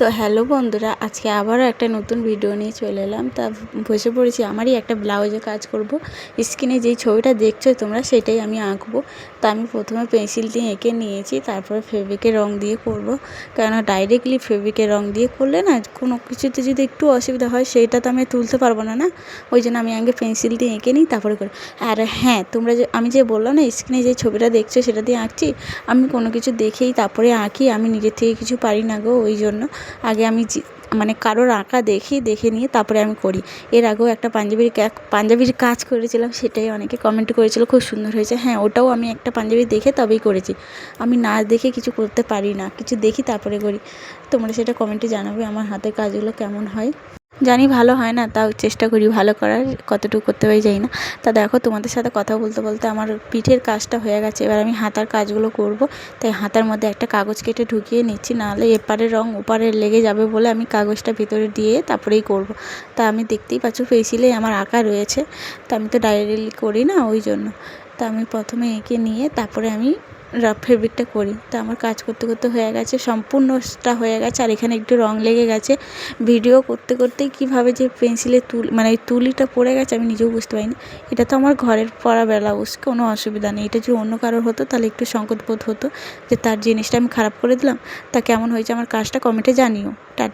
তো হ্যালো বন্ধুরা, আজকে আবারও একটা নতুন ভিডিও নিয়ে চলে এলাম। তা বসে পড়েছি, আমারই একটা ব্লাউজে কাজ করব। স্ক্রিনে যেই ছবিটা দেখছো তোমরা, সেটাই আমি আঁকবো। তা আমি প্রথমে পেন্সিল দিয়ে এঁকে নিয়েছি, তারপরে ফেব্রিকের রং দিয়ে করব। কেননা ডাইরেক্টলি ফেব্রিকের রং দিয়ে করলে না, কোনো কিছুতে যদি একটু অসুবিধা হয় সেইটা তো আমি তুলতে পারবো না। ওই জন্য আমি আগে পেন্সিল দিয়ে এঁকে নিই, তারপরে করি। আর হ্যাঁ, তোমরা আমি যে বললাম না স্ক্রিনে যে ছবিটা দেখছো সেটা দিয়ে আঁকছি, আমি কোনো কিছু দেখেই তারপরে আঁকি। আমি নিজের থেকে কিছু পারি না গো, ওই জন্য আগে আমি মানে কারোর আঁকা দেখে নিয়ে তারপরে আমি করি। এর আগেও একটা পাঞ্জাবির কাজ করেছিলাম, সেটাই অনেকে কমেন্ট করেছিল খুব সুন্দর হয়েছে। হ্যাঁ, ওটাও আমি একটা পাঞ্জাবি দেখে তবেই করেছি। আমি না দেখে কিছু করতে পারি না, কিছু দেখি তারপরে করি। তোমরা সেটা কমেন্টে জানাবে আমার হাতের কাজগুলো কেমন হয়। জানি ভালো হয় না, তাও চেষ্টা করি ভালো করার। কতটুকু করতে পারি জানি না। তা দেখো, তোমাদের সাথে কথা বলতে বলতে আমার পিঠের কাজটা হয়ে গেছে। এবার আমি হাতার কাজগুলো করব। তাই হাতার মধ্যে একটা কাগজ কেটে ঢুকিয়ে নিচ্ছি, নাহলে এপারের রং ওপারে লেগে যাবে বলে আমি কাগজটা ভিতরে দিয়ে তারপরেই করব। তা আমি দেখতেই পাচ্ছ পেন্সিলে আমার আঁকা রয়েছে। তা আমি তো ডাইরেক্টলি করি না, ওই জন্য। তা আমি প্রথমে এঁকে নিয়ে তারপরে আমি ফেব্রিকটা করি। তা আমার কাজ করতে করতে হয়ে গেছে, সম্পূর্ণটা হয়ে গেছে। আর এখানে একটু রং লেগে গেছে। ভিডিও করতে করতেই কীভাবে যে পেন্সিলে মানে ওই তুলিটা পড়ে গেছে আমি নিজেও বুঝতে পারিনি। এটা তো আমার ঘরের পরা ব্লাউজ, কোনো অসুবিধা নেই। এটা যদি অন্য কারোর হতো তাহলে একটু সংকোচবোধ হতো যে তার জিনিসটা আমি খারাপ করে দিলাম। তা কেমন হয়েছে আমার কাজটা কমেন্টে জানিও। টাটা।